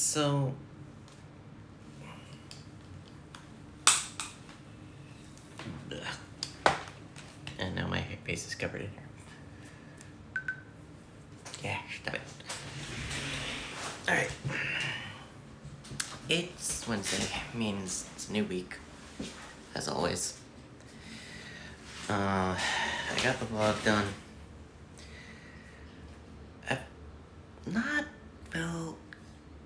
So, and now my face is covered in hair. Yeah, stop it. Alright. It's Wednesday, means it's a new week, as always. I got the vlog done. I've not felt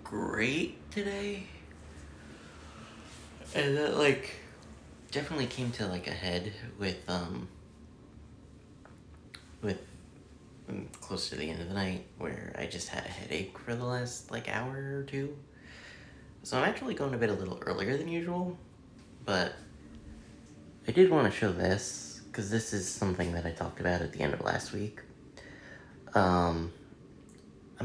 great today. And that, definitely came to, a head with close to the end of the night, where I just had a headache for the last, hour or two. So I'm actually going to bed a little earlier than usual, but I did want to show this, because this is something that I talked about at the end of last week. I'm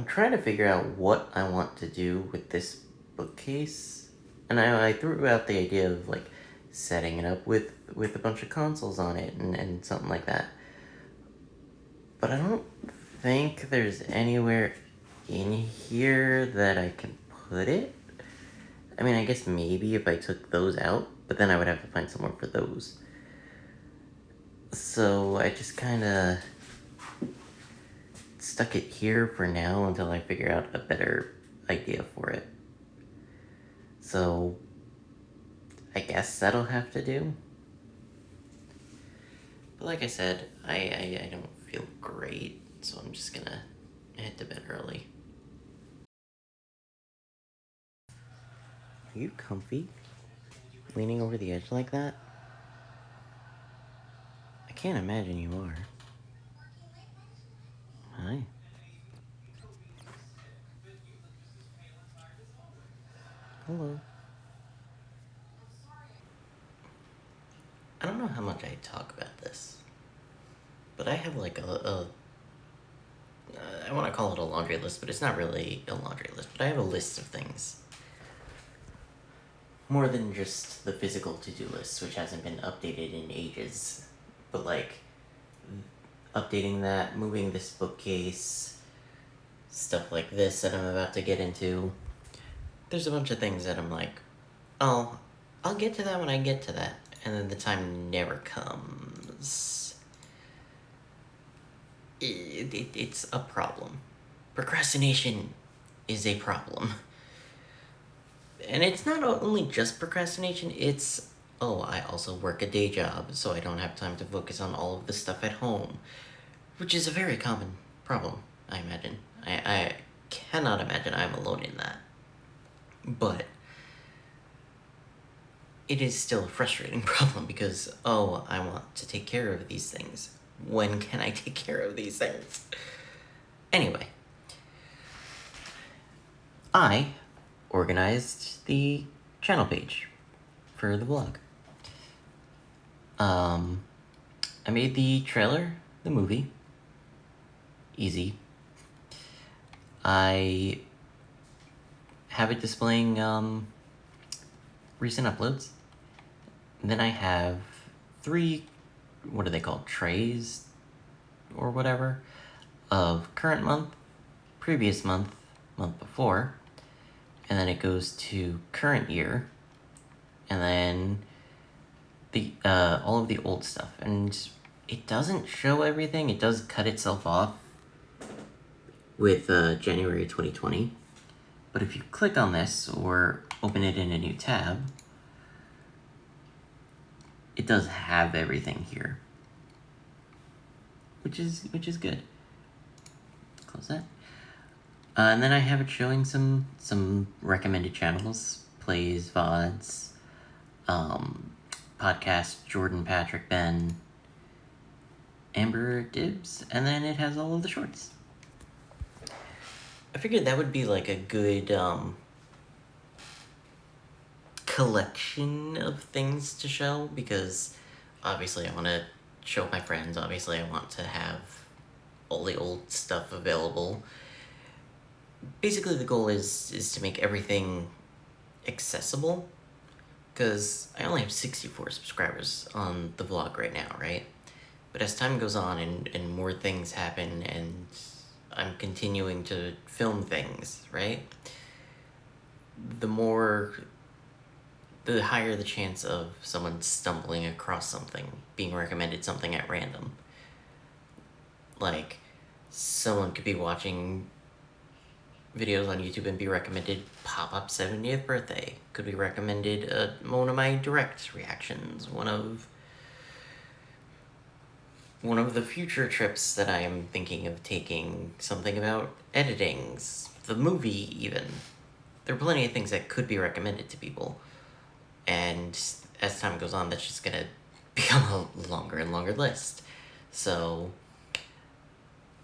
trying to figure out what I want to do with this bookcase, and I threw out the idea of, setting it up with a bunch of consoles on it and something like that. But I don't think there's anywhere in here that I can put it. I mean, I guess maybe if I took those out, but then I would have to find somewhere for those. So I just kind of stuck it here for now until I figure out a better idea for it. So I guess that'll have to do. But like I said, I don't feel great, so I'm just gonna head to bed early. Are you comfy? Leaning over the edge like that? I can't imagine you are. Hi. Hello. I don't know how much I talk about this, but I have I want to call it a laundry list, but it's not really a laundry list, but I have a list of things. More than just the physical to-do list, which hasn't been updated in ages, but updating that, moving this bookcase, stuff like this that I'm about to get into. There's a bunch of things that I'm like, oh, I'll get to that when I get to that, and then the time never comes. It's a problem. Procrastination is a problem. And it's not only just procrastination, it's, oh, I also work a day job, so I don't have time to focus on all of the stuff at home, which is a very common problem, I imagine. I cannot imagine I'm alone in that. But it is still a frustrating problem because, oh, I want to take care of these things. When can I take care of these things? Anyway, I organized the channel page for the vlog. I made the trailer, the movie. Easy. I have it displaying recent uploads. And then I have 3, what are they called, trays or whatever, of current month, previous month, month before, and then it goes to current year, and then the all of the old stuff. And it doesn't show everything. It does cut itself off with January 2020. But if you click on this or open it in a new tab, it does have everything here, which is good. Close that. And then I have it showing some recommended channels, plays, VODs, podcast, Jordan, Patrick, Ben, Amber, Dibs, and then it has all of the shorts. I figured that would be a good collection of things to show, because obviously I want to show my friends, obviously I want to have all the old stuff available. Basically the goal is to make everything accessible, because I only have 64 subscribers on the vlog right now, right? But as time goes on and more things happen and I'm continuing to film things, right? the higher the chance of someone stumbling across something, being recommended something at random. Like, someone could be watching videos on YouTube and be recommended Pop-Up 70th birthday. Could be recommended one of my direct reactions, one of the future trips that I am thinking of taking, something about editing, the movie even. There are plenty of things that could be recommended to people. And as time goes on, that's just gonna become a longer and longer list. So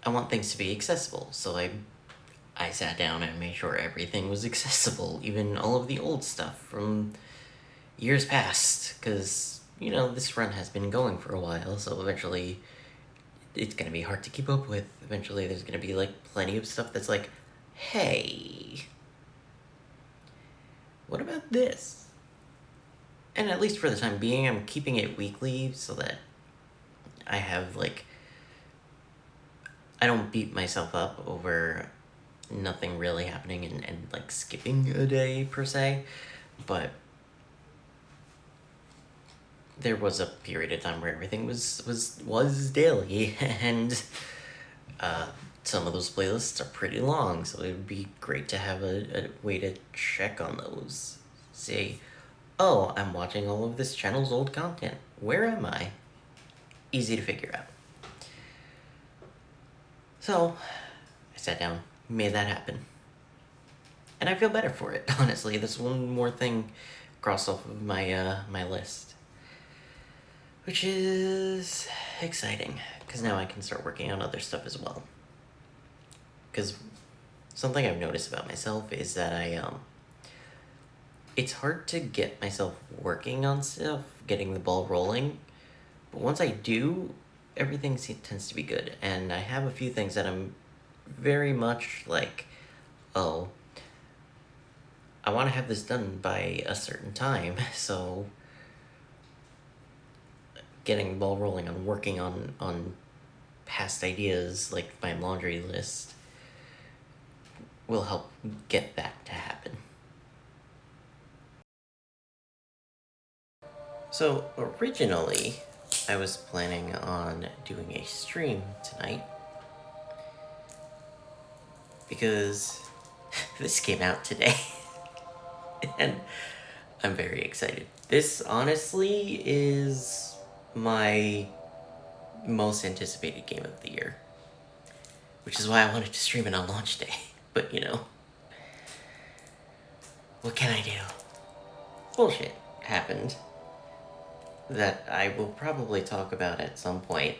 I want things to be accessible. So I sat down and made sure everything was accessible, even all of the old stuff from years past, because, you know, this run has been going for a while, so eventually it's gonna be hard to keep up with. Eventually there's gonna be, like, plenty of stuff that's like, hey, what about this? And at least for the time being, I'm keeping it weekly so that I have, like, I don't beat myself up over nothing really happening and like skipping a day per se, but there was a period of time where everything was daily, and some of those playlists are pretty long, so it would be great to have a way to check on those. Say, oh, I'm watching all of this channel's old content. Where am I? Easy to figure out. So, I sat down, made that happen. And I feel better for it, honestly. That's one more thing crossed off of my my list. Which is exciting, because now I can start working on other stuff as well. Because something I've noticed about myself is that it's hard to get myself working on stuff, getting the ball rolling, but once I do, everything tends to be good, and I have a few things that I'm very much like, oh, I want to have this done by a certain time, so getting the ball rolling on working on past ideas, like my laundry list, will help get that to happen. So originally, I was planning on doing a stream tonight, because this came out today, and I'm very excited. This honestly is my most anticipated game of the year, which is why I wanted to stream it on launch day. But you know, what can I do? Bullshit happened that I will probably talk about at some point.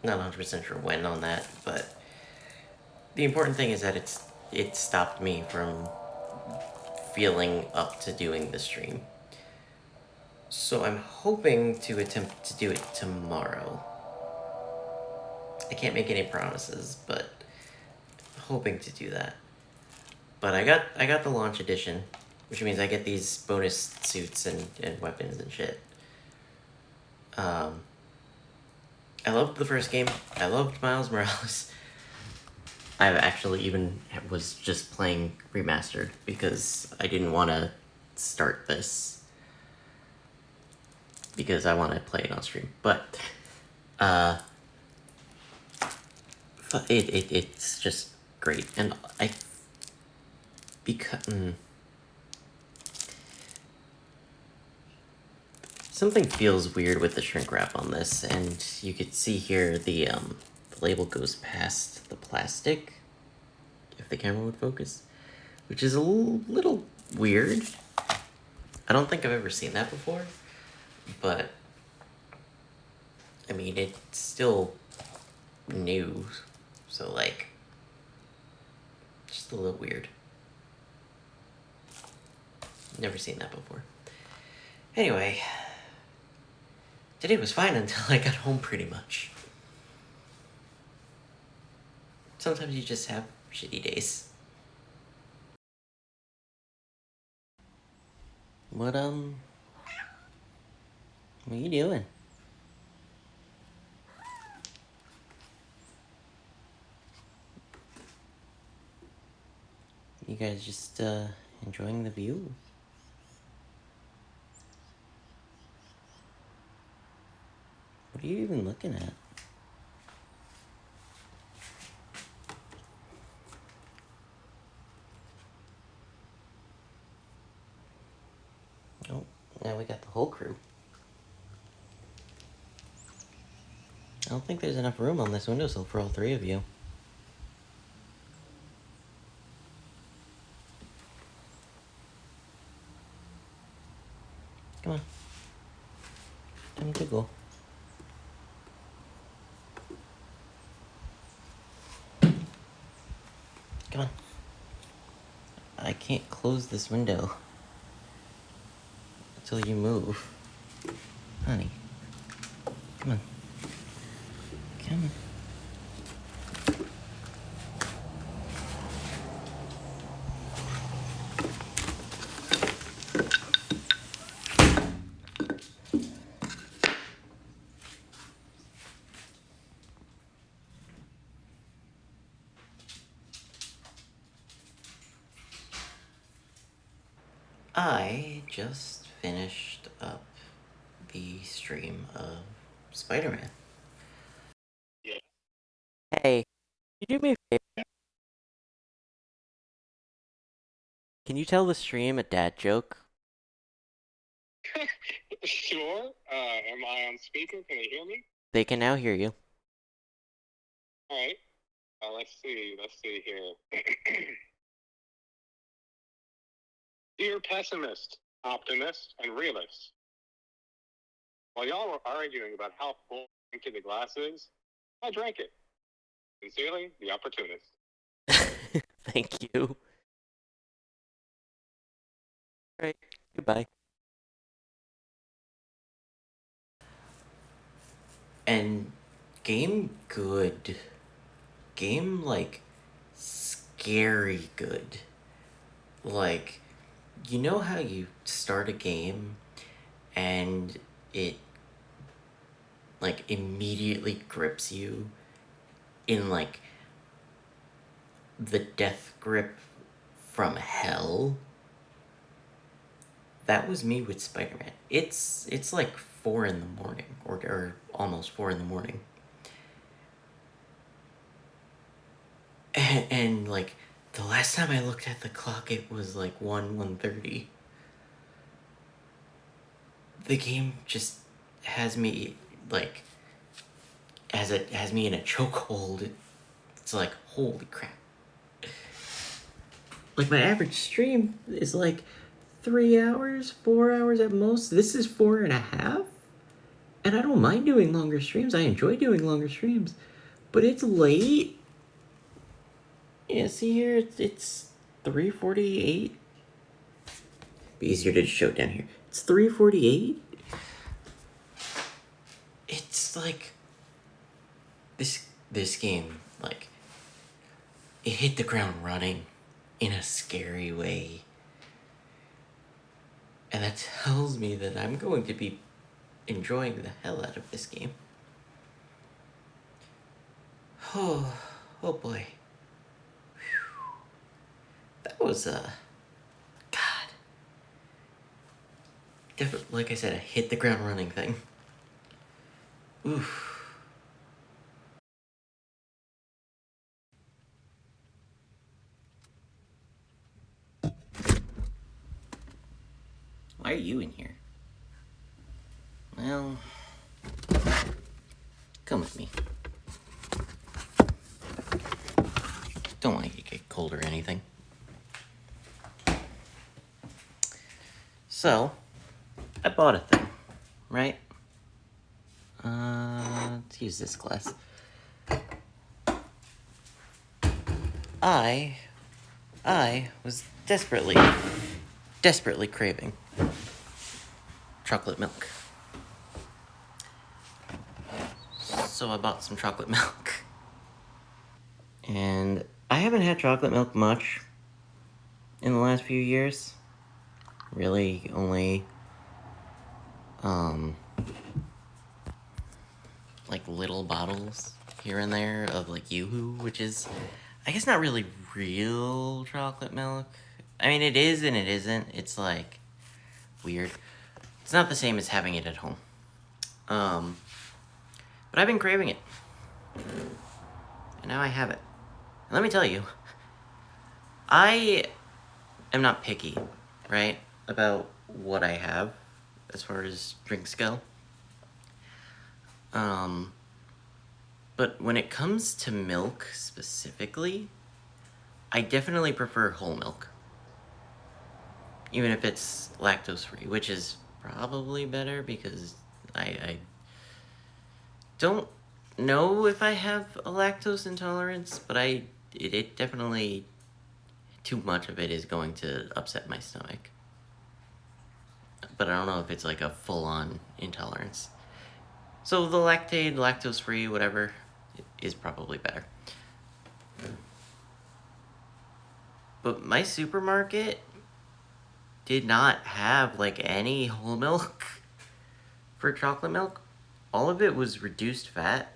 Not 100% sure when on that, but the important thing is that it stopped me from feeling up to doing the stream. So I'm hoping to attempt to do it tomorrow. I can't make any promises, but hoping to do that. But I got the launch edition, which means I get these bonus suits and weapons and shit. I loved the first game. I loved Miles Morales. I actually even was just playing remastered because I didn't want to start this because I want to play it on stream. But it's just great, and something feels weird with the shrink wrap on this, and you could see here the label goes past the plastic, if the camera would focus, which is a little weird. I don't think I've ever seen that before, but I mean, it's still new, so like, just a little weird. Never seen that before. Anyway, today was fine until I got home, pretty much. Sometimes you just have shitty days. What are you doing? You guys just Enjoying the view. What are you even looking at? Oh, now we got the whole crew. I don't think there's enough room on this windowsill for all three of you. Come on. Time to go. Come on. I can't close this window until you move. Honey. Come on. Come on. I just finished up the stream of Spider-Man. Yeah. Hey, can you do me a favor? Can you tell the stream a dad joke? Sure. Am I on speaker? Can they hear me? They can now hear you. All right. Let's see. Let's see here. Dear pessimist, optimist, and realist, while y'all were arguing about how full empty the glass is, I drank it. Sincerely, the opportunist. Thank you. Alright, goodbye. And game good. Game, like, scary good. Like, you know how you start a game and it, like, immediately grips you in, like, the death grip from hell? That was me with Spider-Man. It's like 4 in the morning, or almost 4 in the morning. And like, the last time I looked at the clock, it was like 1:30. The game just has me, like, has me in a chokehold. It's like, holy crap. Like, my average stream is like 3 hours, 4 hours at most. This is 4.5. And I don't mind doing longer streams. I enjoy doing longer streams. But it's late. Yeah, see here, it's 3:48. Be easier to show down here. It's 3:48. It's like this game, like, it hit the ground running in a scary way. And that tells me that I'm going to be enjoying the hell out of this game. Oh boy. Whew. That was God. Like I said, a hit the ground running thing. Oof. Why are you in here? Well, come with me. Don't want you to get cold or anything. So, I bought a thing, right? Let's use this glass. I was desperately craving chocolate milk. So I bought some chocolate milk. And I haven't had chocolate milk much in the last few years. Really only, like, little bottles here and there of, like, Yoo-Hoo, which is, I guess, not really real chocolate milk. I mean, it is and it isn't. It's like weird. It's not the same as having it at home. But I've been craving it. And now I have it. And let me tell you, I am not picky, right? About what I have as far as drinks go. But when it comes to milk specifically, I definitely prefer whole milk. Even if it's lactose free, which is probably better because I don't know if I have a lactose intolerance, but it definitely, too much of it is going to upset my stomach. But I don't know if it's like a full-on intolerance. So the lactate, lactose free, whatever, is probably better. But my supermarket did not have like any whole milk for chocolate milk. All of it was reduced fat,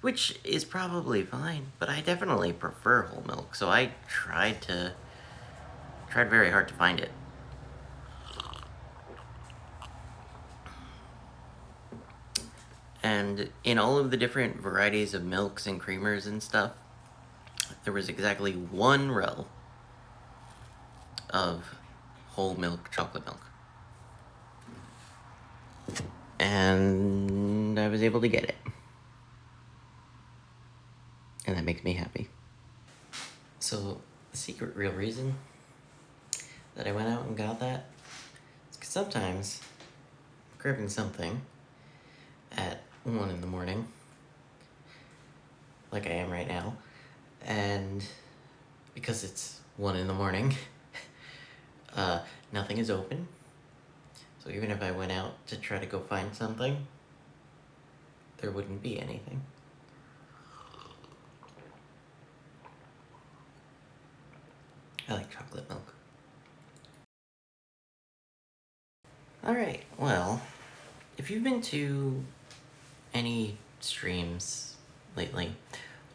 which is probably fine, but I definitely prefer whole milk, so I tried very hard to find it. And in all of the different varieties of milks and creamers and stuff, there was exactly one row of whole milk chocolate milk. And I was able to get it. And that makes me happy. So, the secret real reason that I went out and got that is because sometimes I'm craving something at 1 in the morning, like I am right now, and because it's 1 in the morning, nothing is open. So even if I went out to try to go find something, there wouldn't be anything. I like chocolate milk. Alright, well, if you've been to any streams lately,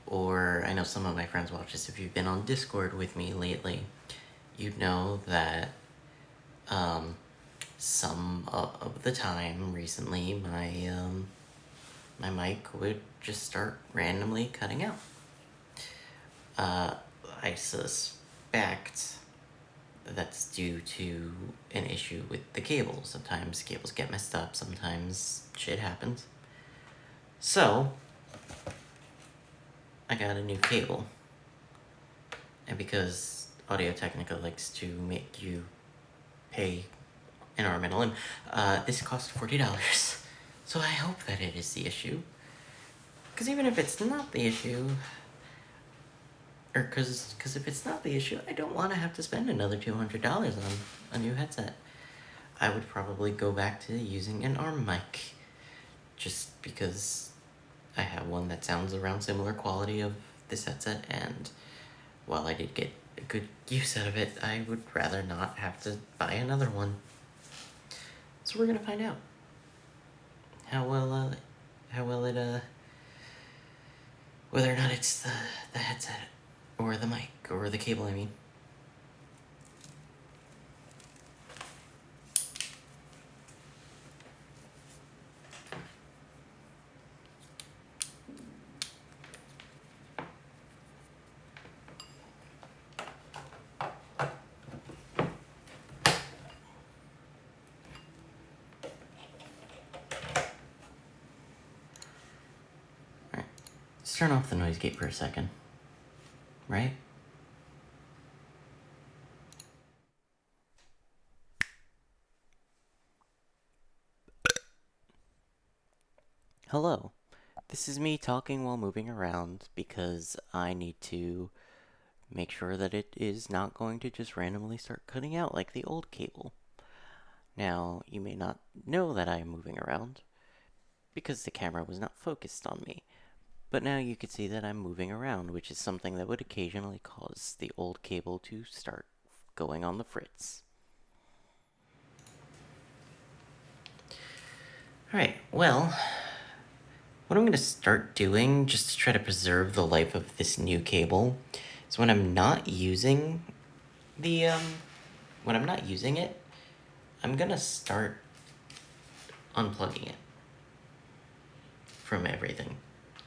or I know some of my friends watch this, if you've been on Discord with me lately, you'd know that some of the time recently my mic would just start randomly cutting out. I suspect that's due to an issue with the cable. Sometimes cables get messed up, sometimes shit happens. So, I got a new cable. And because Audio-Technica likes to make you pay an arm and a limb, this cost $40. So I hope that it is the issue. Because even if it's not the issue, or because if it's not the issue, I don't want to have to spend another $200 on a new headset. I would probably go back to using an arm mic, just because I have one that sounds around similar quality of this headset, and while I did get a good use out of it, I would rather not have to buy another one. So we're gonna find out how well it, whether or not it's the headset, or the mic, or the cable, I mean. Alright, let's turn off the noise gate for a second. Right? Hello. This is me talking while moving around because I need to make sure that it is not going to just randomly start cutting out like the old cable. Now, you may not know that I am moving around because the camera was not focused on me, but now you can see that I'm moving around, which is something that would occasionally cause the old cable to start going on the fritz. Alright, well, what I'm going to start doing, just to try to preserve the life of this new cable, is when I'm not using the when I'm not using it, I'm gonna start unplugging it from everything,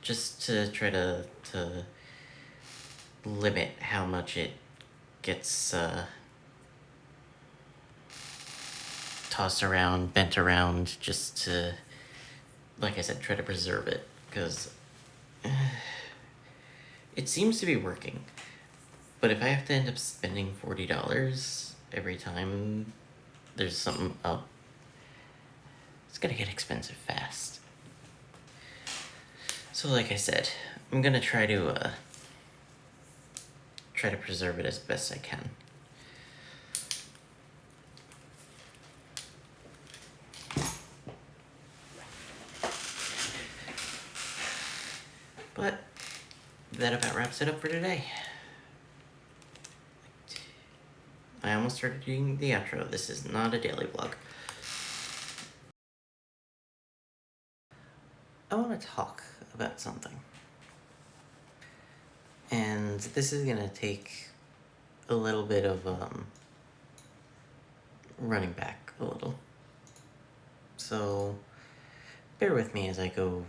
just to try to limit how much it gets tossed around, bent around, just to, like I said, try to preserve it, because it seems to be working. But if I have to end up spending $40 every time there's something up, it's gonna get expensive fast. So like I said, I'm gonna try to preserve it as best I can. But that about wraps it up for today. I almost started doing the outro. This is not a daily vlog. I want to talk about something. And this is gonna take a little bit of running back a little. So bear with me as I go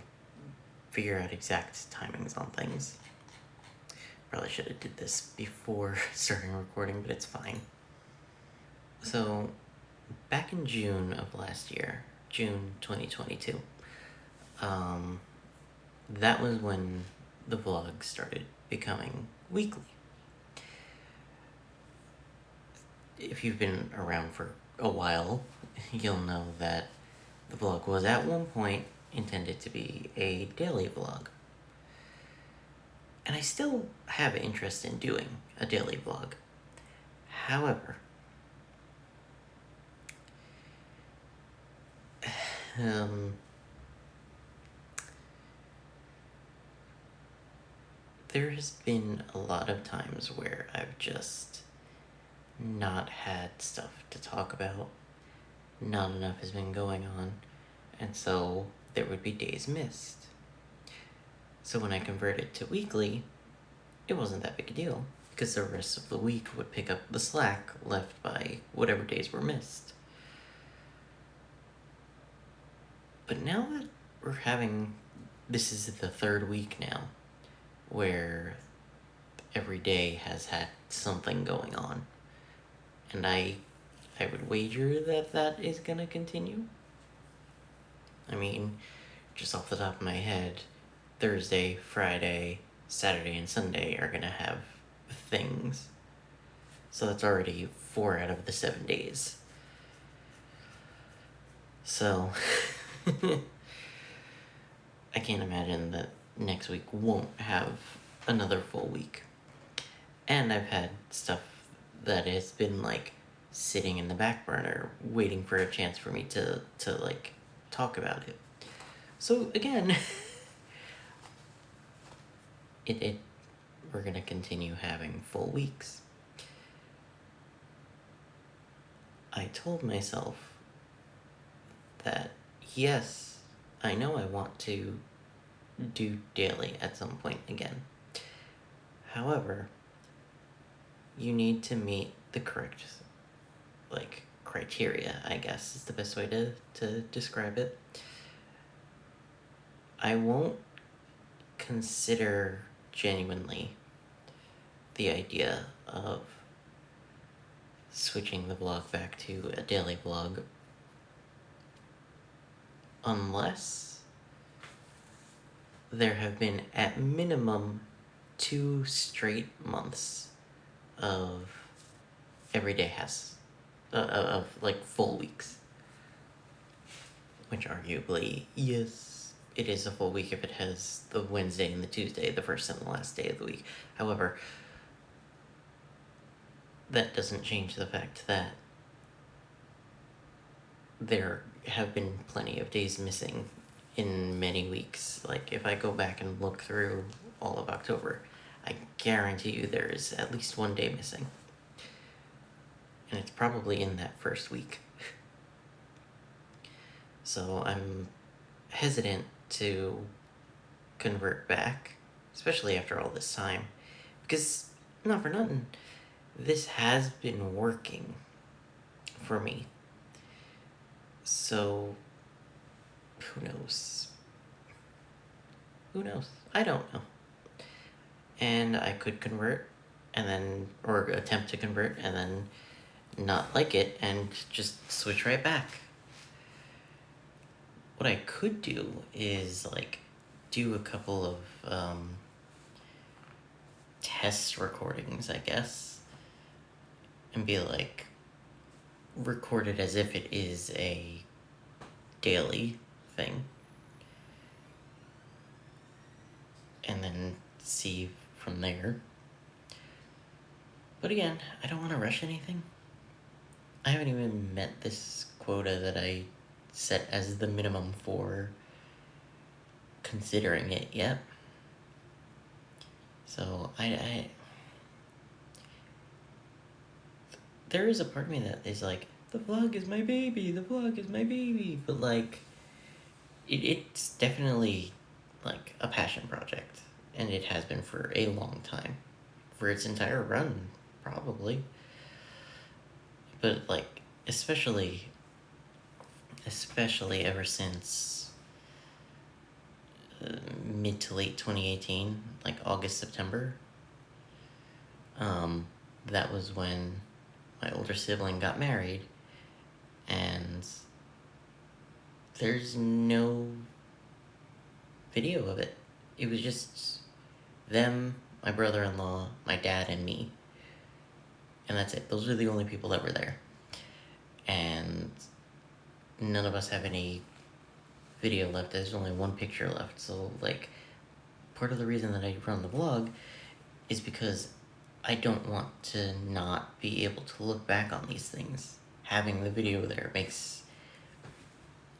figure out exact timings on things. Probably should have did this before starting recording, but it's fine. So back in June of last year, June 2022, that was when the vlog started becoming weekly. If you've been around for a while, you'll know that the vlog was at one point intended to be a daily vlog. And I still have interest in doing a daily vlog. However, there has been a lot of times where I've just not had stuff to talk about. Not enough has been going on, and so there would be days missed. So when I converted to weekly, it wasn't that big a deal, because the rest of the week would pick up the slack left by whatever days were missed. But now that we're having, this is the third week now, where every day has had something going on. And I would wager that that is gonna continue. I mean, just off the top of my head, Thursday, Friday, Saturday, and Sunday are gonna have things. So that's already 4 out of the 7 days. So, I can't imagine that next week won't have another full week. And I've had stuff that has been like sitting in the back burner, waiting for a chance for me to like talk about it. So again, we're gonna continue having full weeks. I told myself that yes, I know I want to do daily at some point again. However, you need to meet the correct, like, criteria, I guess is the best way to describe it. I won't consider genuinely the idea of switching the vlog back to a daily vlog unless there have been at minimum 2 straight months of everyday has of like full weeks, which arguably, yes, it is a full week if it has the Wednesday and the Tuesday, the first and the last day of the week. However, that doesn't change the fact that there have been plenty of days missing in many weeks. Like, if I go back and look through all of October, I guarantee you there is at least 1 day missing. And it's probably in that first week. So I'm hesitant to convert back, especially after all this time. Because, not for nothing, this has been working. for me. So, who knows? Who knows? I don't know. And I could convert and then, or attempt to convert and then not like it and just switch right back. What I could do is like do a couple of test recordings, I guess, and be like record it as if it is a daily thing, and then see from there. But again, I don't want to rush anything. I haven't even met this quota that I set as the minimum for considering it yet. So I there is a part of me that is like, the vlog is my baby, the vlog is my baby, but like it's definitely like a passion project, and it has been for a long time, for its entire run probably. But like especially ever since mid to late 2018, like August, September. That was when my older sibling got married, and there's no video of it. It was just them, my brother-in-law, my dad, and me. And that's it. Those are the only people that were there. And none of us have any video left. There's only one picture left. So, like, part of the reason that I run the vlog is because I don't want to not be able to look back on these things. Having the video there makes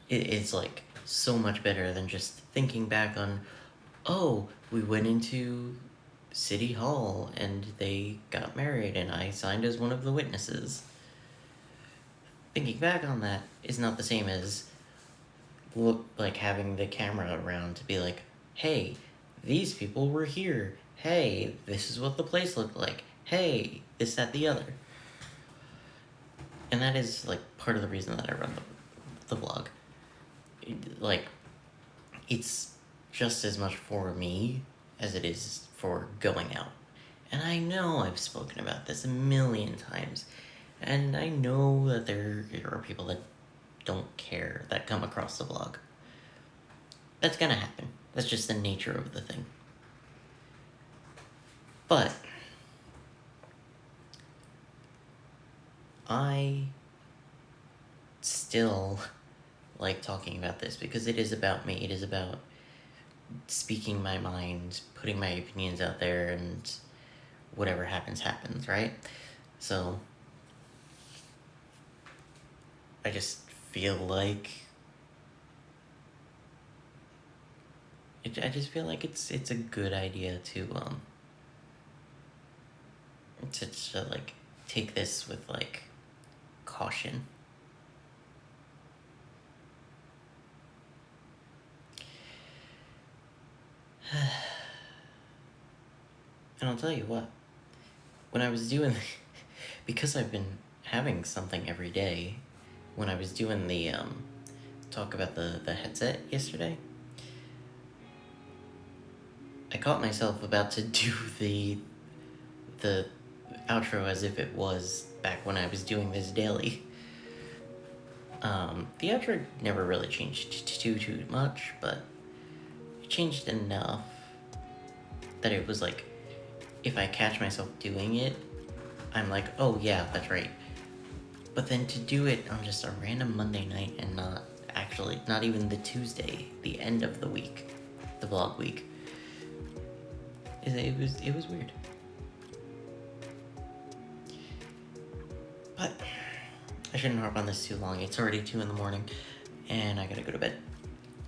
it's like so much better than just thinking back on, oh, we went into City Hall and they got married and I signed as one of the witnesses. Thinking back on that is not the same as like having the camera around to be like, hey, these people were here. Hey, this is what the place looked like. Hey, this, that, the other. And that is like part of the reason that I run the vlog. Like, it's just as much for me as it is for going out. And I know I've spoken about this a million times, and I know that there are people that don't care that come across the vlog. That's gonna happen. That's just the nature of the thing. But I still like talking about this because it is about me. It is about speaking my mind, putting my opinions out there, and whatever happens, happens, right? So I just feel like it's a good idea to like take this with like caution. And I'll tell you what, when I was doing because I've been having something every day, when I was doing the talk about the headset yesterday, I caught myself about to do the outro as if it was back when I was doing this daily. The outro never really changed too much, but it changed enough that it was like, if I catch myself doing it, I'm like, oh yeah, that's right. But then to do it on just a random Monday night and not even the Tuesday, the end of the week, the vlog week, it was weird. But I shouldn't harp on this too long. It's already 2 a.m, and I gotta go to bed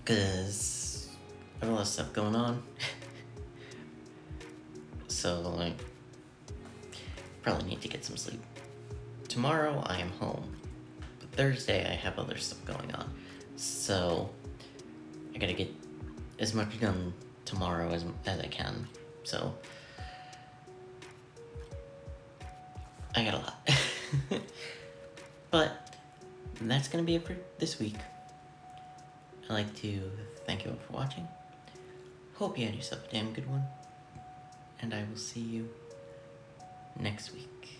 because I have a lot of stuff going on. So like, probably need to get some sleep. Tomorrow I am home, but Thursday I have other stuff going on, so I gotta get as much done tomorrow as I can. So I got a lot. But that's gonna be it for this week. I'd like to thank you all for watching. Hope you had yourself a damn good one. And I will see you next week.